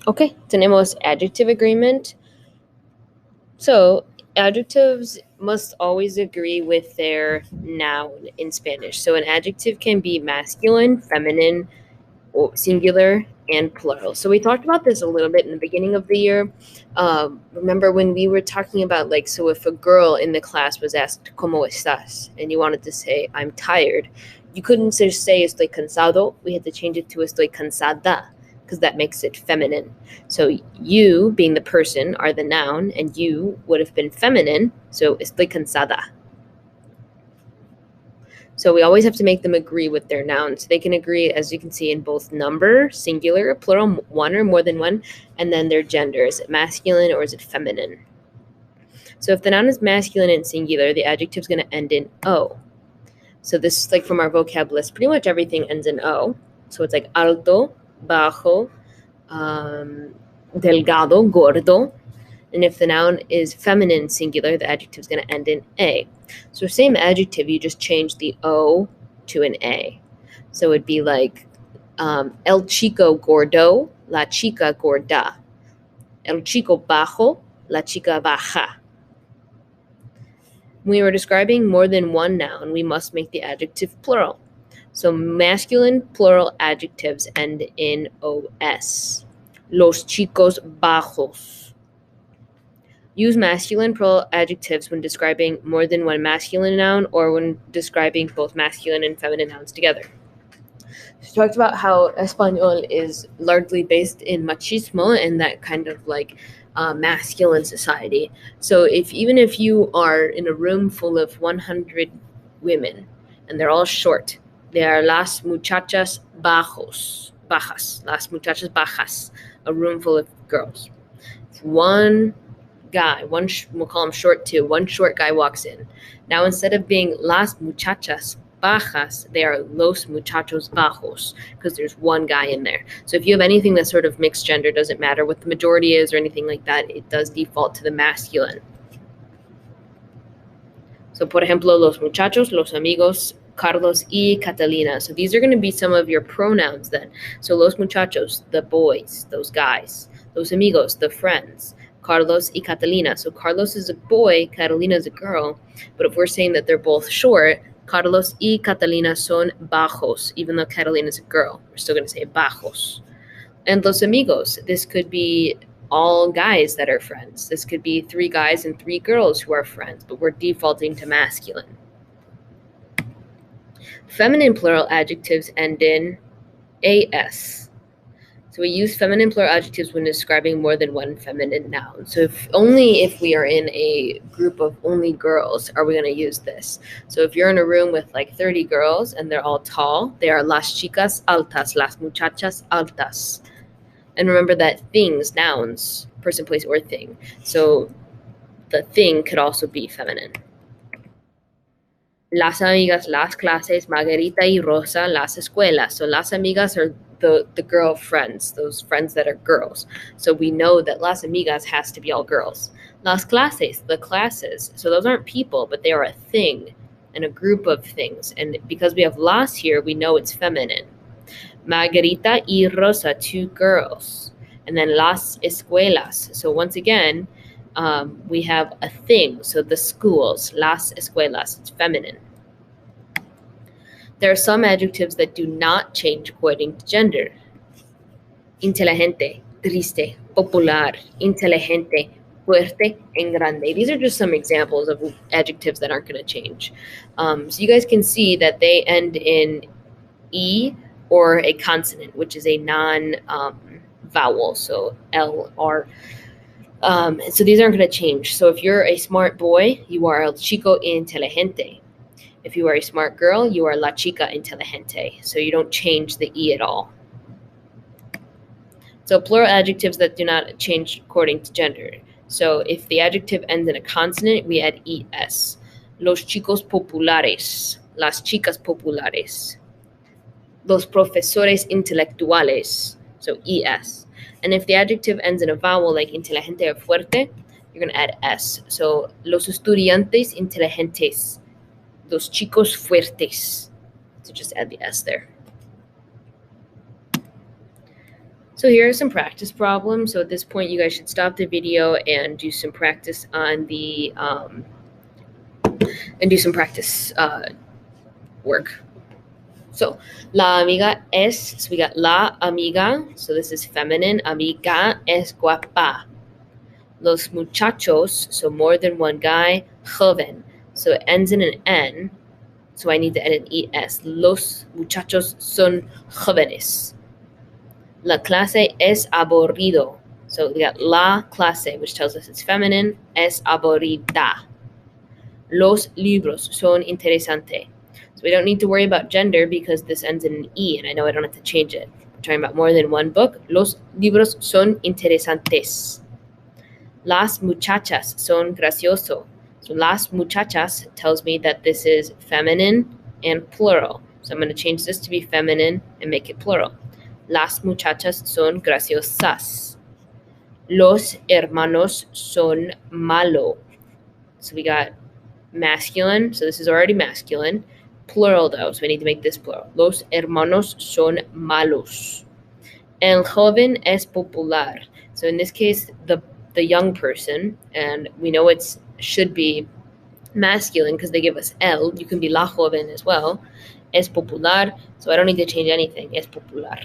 Okay, tenemos adjective agreement. So adjectives must always agree with their noun in Spanish. So an adjective can be masculine, feminine, or singular, and plural. So we talked about this a little bit in the beginning of the year. Remember when we were talking about, like, so if a girl in the class was asked "Cómo estás?" and you wanted to say "I'm tired," you couldn't just say "Estoy cansado." We had to change it to "Estoy cansada," because that makes it feminine. So you, being the person, are the noun, and you would have been feminine. So "Estoy cansada." So we always have to make them agree with their nouns. They can agree, as you can see, in both number, singular, plural, one or more than one, and then their gender. Is it masculine or is it feminine? So if the noun is masculine and singular, the adjective is going to end in O. So this is like from our vocab list. Pretty much everything ends in O. So it's like alto, bajo, delgado, gordo. And if the noun is feminine singular, the adjective is going to end in A. So same adjective, you just change the O to an A. So it'd be like el chico gordo, la chica gorda. El chico bajo, la chica baja. When we were describing more than one noun, we must make the adjective plural. So masculine plural adjectives end in OS. Los chicos bajos. Use masculine plural adjectives when describing more than one masculine noun or when describing both masculine and feminine nouns together. She talked about how Espanol is largely based in machismo and that kind of like masculine society. So even if you are in a room full of 100 women and they're all short, they are las muchachas bajas, las muchachas bajas, a room full of girls. If one guy, we'll call him short two, one short guy walks in. Now instead of being las muchachas bajas, they are los muchachos bajos, because there's one guy in there. So if you have anything that's sort of mixed gender, doesn't matter what the majority is or anything like that, it does default to the masculine. So por ejemplo, los muchachos, los amigos, Carlos y Catalina. So these are going to be some of your pronouns then. So los muchachos, the boys, those guys. Los amigos, the friends. Carlos y Catalina. So Carlos is a boy, Catalina is a girl. But if we're saying that they're both short, Carlos y Catalina son bajos, even though Catalina is a girl. We're still going to say bajos. And los amigos, this could be all guys that are friends. This could be 3 guys and 3 girls who are friends, but we're defaulting to masculine. Feminine plural adjectives end in AS. So we use feminine plural adjectives when describing more than one feminine noun. So only if we are in a group of only girls are we going to use this. So if you're in a room with like 30 girls and they're all tall, they are las chicas altas, las muchachas altas. And remember that things, nouns, person, place, or thing. So the thing could also be feminine. Las amigas, las clases, Margarita y Rosa, las escuelas. So las amigas are the girl friends, those friends that are girls. So we know that las amigas has to be all girls. Las clases, the classes. So those aren't people, but they are a thing and a group of things. And because we have las here, we know it's feminine. Margarita y Rosa, 2 girls. And then las escuelas. So once again, we have a thing. So the schools, las escuelas, it's feminine. There are some adjectives that do not change according to gender. Inteligente, triste, popular, inteligente, fuerte, and grande. These are just some examples of adjectives that aren't going to change. So you guys can see that they end in E or a consonant, which is a non-vowel, so L, R. So these aren't going to change. So if you're a smart boy, you are el chico inteligente. If you are a smart girl, you are la chica inteligente. So you don't change the E at all. So plural adjectives that do not change according to gender. So if the adjective ends in a consonant, we add ES. Los chicos populares, las chicas populares. Los profesores intelectuales, so ES. And if the adjective ends in a vowel like inteligente or fuerte, you're going to add S. So los estudiantes inteligentes, los chicos fuertes. So just add the S there. So here are some practice problems. So at this point, you guys should stop the video and do some practice on the work. So la amiga es. So we got la amiga. So this is feminine. Amiga es guapa. Los muchachos. So more than one guy. Joven. So it ends in an N. So I need to add an ES. Los muchachos son jóvenes. La clase es aburrido. So we got la clase, which tells us it's feminine. Es aburrida. Los libros son interesante. So we don't need to worry about gender because this ends in an E, and I know I don't have to change it. We're talking about more than one book. Los libros son interesantes. Las muchachas son gracioso. So las muchachas tells me that this is feminine and plural. So I'm going to change this to be feminine and make it plural. Las muchachas son graciosas. Los hermanos son malo. So we got masculine. So this is already masculine. Plural though, so we need to make this plural. Los hermanos son malos. El joven es popular. So in this case, the young person, and we know it should be masculine because they give us el. You can be la joven as well. Es popular, so I don't need to change anything. Es popular.